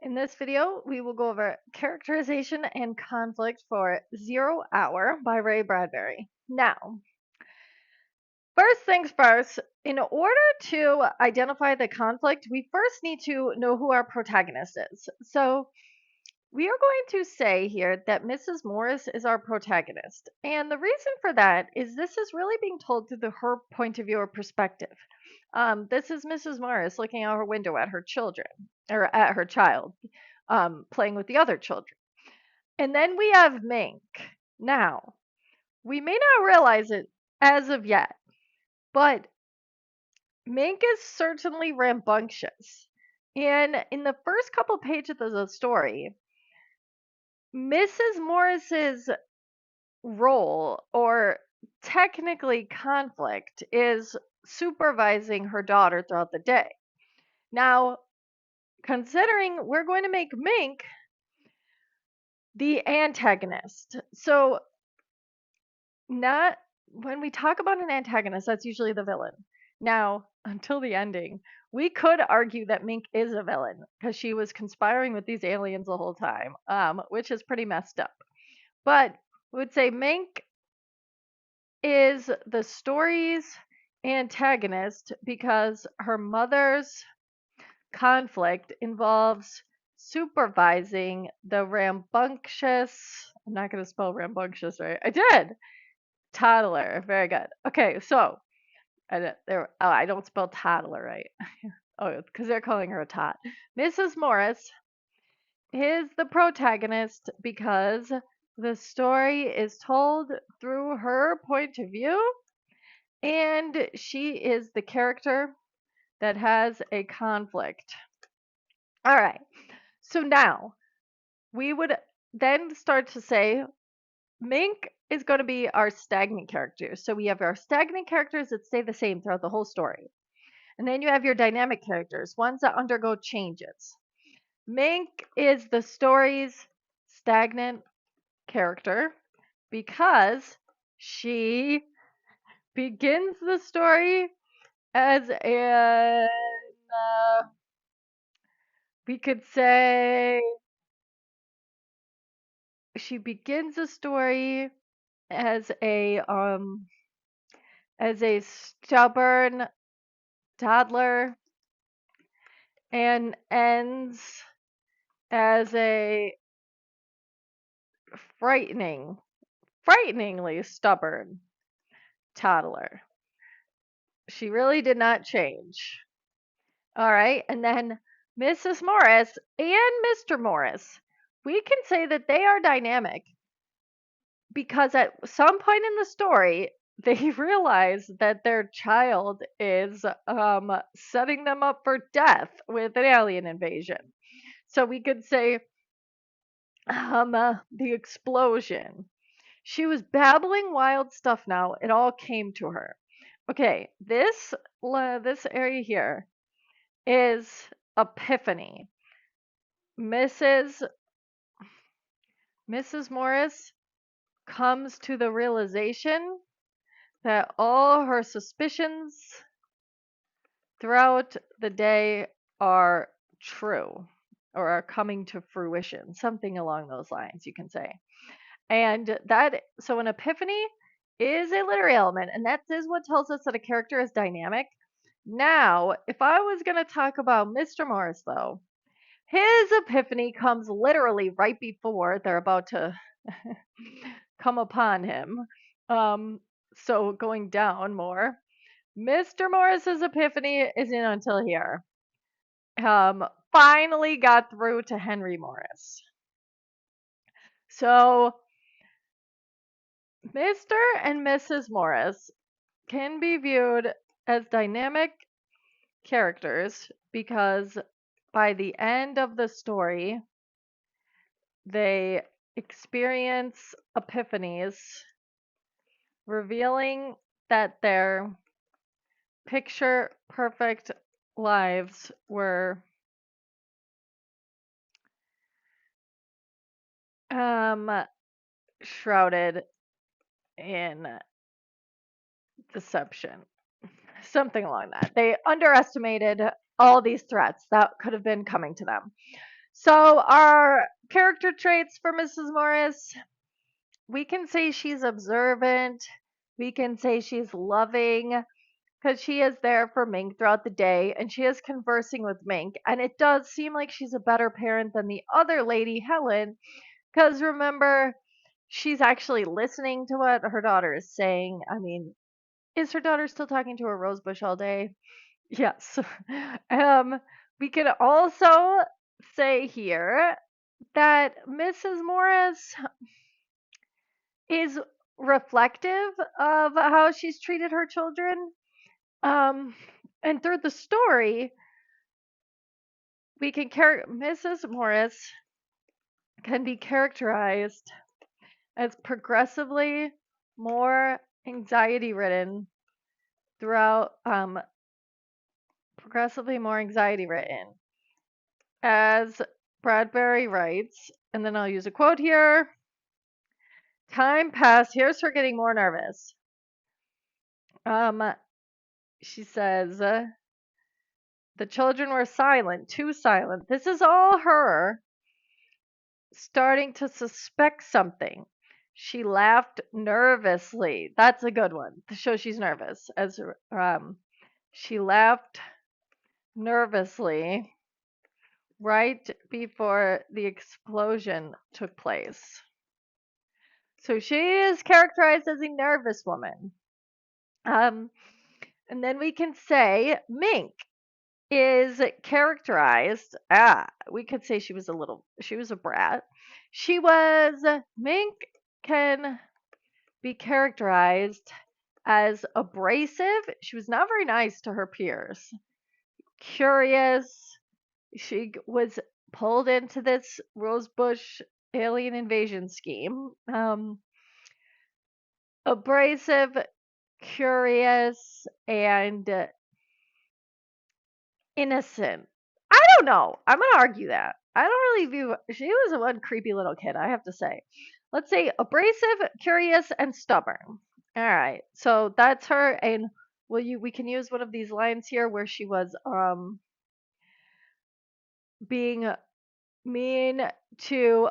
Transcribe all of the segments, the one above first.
In this video, we will go over Characterization and Conflict for 0 Hour by Bradbury. Now, first things first, in order to identify the conflict, we first need to know who our protagonist is. So, we are going to say here that Mrs. Morris is our protagonist. And the reason for that is this is really being told through her point of view or perspective. This is Mrs. Morris looking out her window at her children, or at her child, playing with the other children. And then we have Mink. Now, we may not realize it as of yet, but Mink is certainly rambunctious. And in the first couple pages of the story, Mrs. Morris's role, or technically conflict, is supervising her daughter throughout the day. Now, considering we're going to make Mink the antagonist. So, not when we talk about an antagonist, that's usually the villain. Now, until the ending, we could argue that Mink is a villain because she was conspiring with these aliens the whole time, which is pretty messed up. But we would say Mink is the story's antagonist because her mother's conflict involves supervising the rambunctious, I'm not going to spell rambunctious right. I did. Toddler. Very good. Okay, so I don't spell toddler right. Oh, because they're calling her a tot. Mrs. Morris is the protagonist because the story is told through her point of view, and she is the character that has a conflict. All right. So now we would then start to say Mink is going to be our stagnant characters. So we have our stagnant characters that stay the same throughout the whole story. And then you have your dynamic characters, ones that undergo changes. Mink is the story's stagnant character because she begins the story as we could say she begins the story as a stubborn toddler and ends as a frighteningly stubborn toddler. She really did not change. All right, and then Mrs. Morris and Mr. Morris, we can say that they are dynamic because at some point in the story, they realize that their child is setting them up for death with an alien invasion. So we could say the explosion. She was babbling wild stuff now. It all came to her. Okay, this area here is epiphany. Mrs. Mrs. Morris comes to the realization that all her suspicions throughout the day are true or are coming to fruition, something along those lines, you can say. And so an epiphany is a literary element, and that is what tells us that a character is dynamic. Now, if I was going to talk about Mr. Morris, though, his epiphany comes literally right before they're about to come upon him. So going down more, Mr. Morris's epiphany isn't until here. Finally got through to Henry Morris. So Mr. and Mrs. Morris can be viewed as dynamic characters because by the end of the story, they experience epiphanies, revealing that their picture perfect lives were shrouded in deception. Something along that. They underestimated all these threats that could have been coming to them. So our character traits for Mrs. Morris, we can say she's observant. We can say she's loving because she is there for Mink throughout the day and she is conversing with Mink. And it does seem like she's a better parent than the other lady, Helen, because remember, she's actually listening to what her daughter is saying. I mean, is her daughter still talking to a rosebush all day? Yes. um, we can also say here that Mrs. Morris is reflective of how she's treated her children. Um, and through the story, we can Mrs. Morris can be characterized as more anxiety ridden throughout progressively more anxiety ridden as Bradbury writes, and then I'll use a quote here. Time passed. Here's her getting more nervous. She says, the children were silent, too silent. This is all her starting to suspect something. She laughed nervously. That's a good one to show she's nervous. As she laughed nervously right before the explosion took place. So she is characterized as a nervous woman. And then we can say Mink is characterized. We could say she was a brat. Mink can be characterized as abrasive. She was not very nice to her peers. Curious. She was pulled into this Rosebush alien invasion scheme. Abrasive, curious, and innocent. I don't know. I'm gonna argue that. I don't really view. She was a one creepy little kid, I have to say. Let's say abrasive, curious, and stubborn. All right. So that's her. And we can use one of these lines here where she was being mean to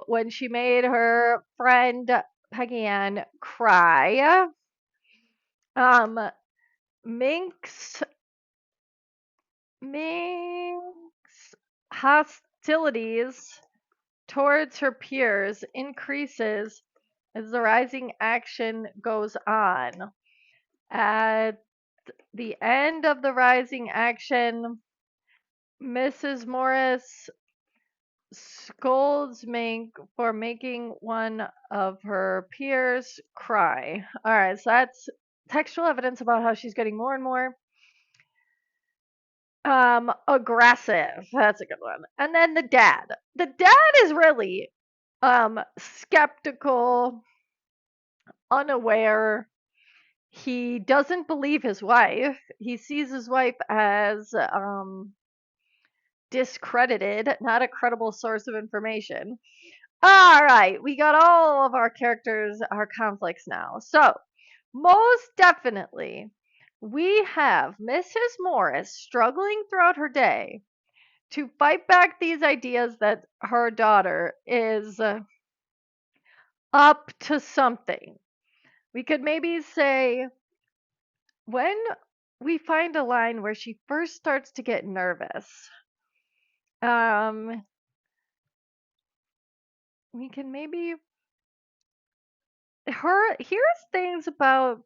when she made her friend Peggy Ann cry. Mink's Mink's hostilities towards her peers increases as the rising action goes on. At the end of the rising action, Mrs. Morris scolds Mink for making one of her peers cry. All right, so that's textual evidence about how she's getting more and more aggressive. That's a good one. And then the dad. The dad is really skeptical, unaware. He doesn't believe his wife. He sees his wife as discredited, not a credible source of information. All right, we got all of our characters, our conflicts now. So, most definitely, we have Mrs. Morris struggling throughout her day to fight back these ideas that her daughter is up to something. We could maybe say when we find a line where she first starts to get nervous, um, we can maybe here's things about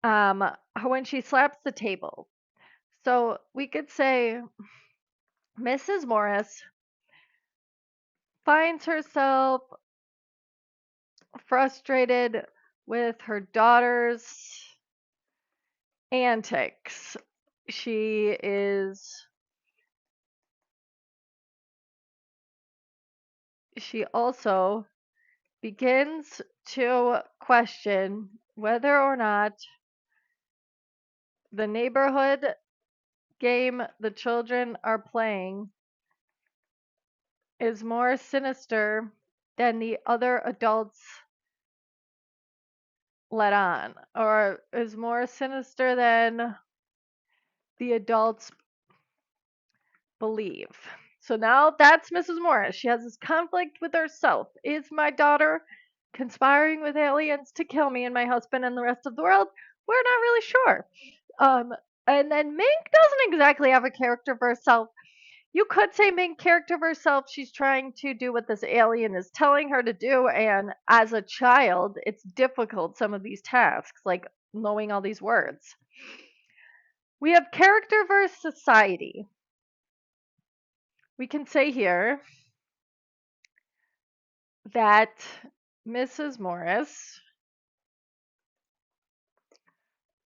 when she slaps the table. So we could say Mrs. Morris finds herself frustrated with her daughter's antics. She is she also begins to question whether or not the neighborhood game the children are playing is more sinister than the other adults let on, or is more sinister than the adults believe. So now that's Mrs. Morris. She has this conflict with herself. Is my daughter conspiring with aliens to kill me and my husband and the rest of the world? We're not really sure. Um, and then Mink doesn't exactly have a character for herself. You could say main character of herself, she's trying to do what this alien is telling her to do, and as a child, it's difficult, some of these tasks, like knowing all these words. We have character versus society. We can say here that Mrs. Morris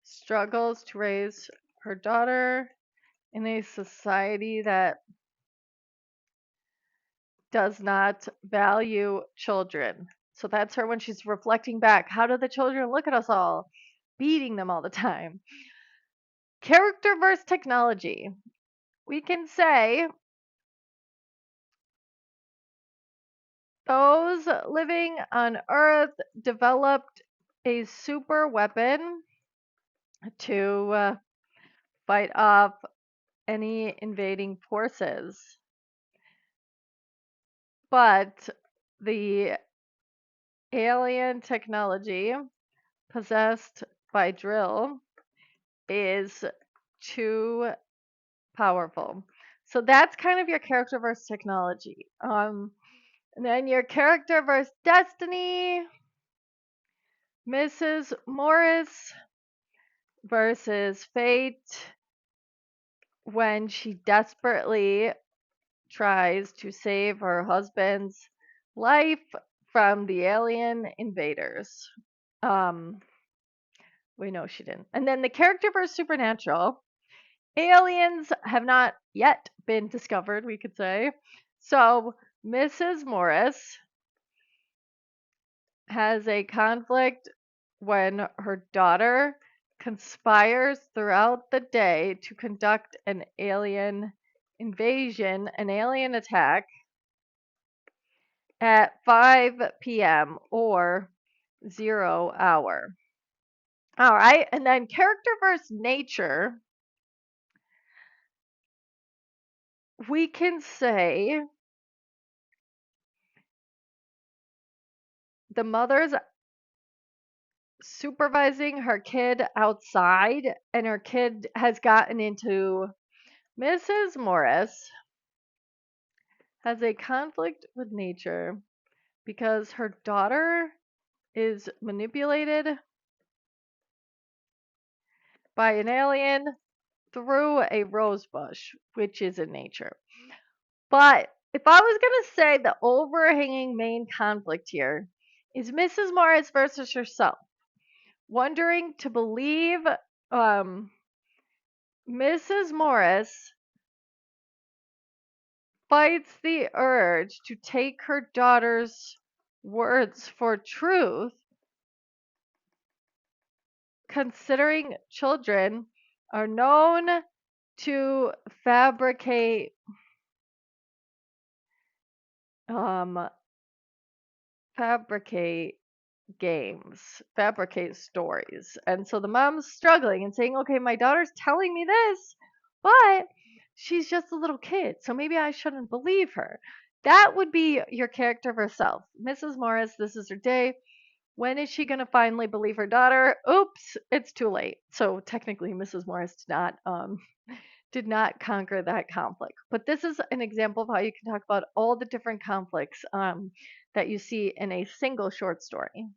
struggles to raise her daughter in a society that does not value children. So that's her when she's reflecting back. How do the children look at us all? Beating them all the time. Character versus technology. We can say those living on Earth developed a super weapon to fight off any invading forces. But the alien technology possessed by Drill is too powerful. So that's kind of your character versus technology. And then your character versus destiny, Mrs. Morris versus fate when she desperately tries to save her husband's life from the alien invaders. Um, we know she didn't. And then the character versus supernatural. Aliens have not yet been discovered, we could say. So Mrs. Morris has a conflict when her daughter conspires throughout the day to conduct an alien invasion, an alien attack at 5 p.m. or 0 hour. All right, and then character versus nature, we can say the mother's supervising her kid outside, and her kid has gotten into Mrs. Morris has a conflict with nature because her daughter is manipulated by an alien through a rose bush, which is in nature. But if I was going to say the overhanging main conflict here is Mrs. Morris versus herself, wondering to believe Mrs. Morris fights the urge to take her daughter's words for truth, considering children are known to um, fabricate games, fabricate stories. And so the mom's struggling and saying, okay, my daughter's telling me this, but she's just a little kid, so maybe I shouldn't believe her. That would be your character of herself. Mrs. Morris, this is her day. When is she going to finally believe her daughter? Oops, it's too late. So technically, Mrs. Morris did not conquer that conflict. But this is an example of how you can talk about all the different conflicts that you see in a single short story.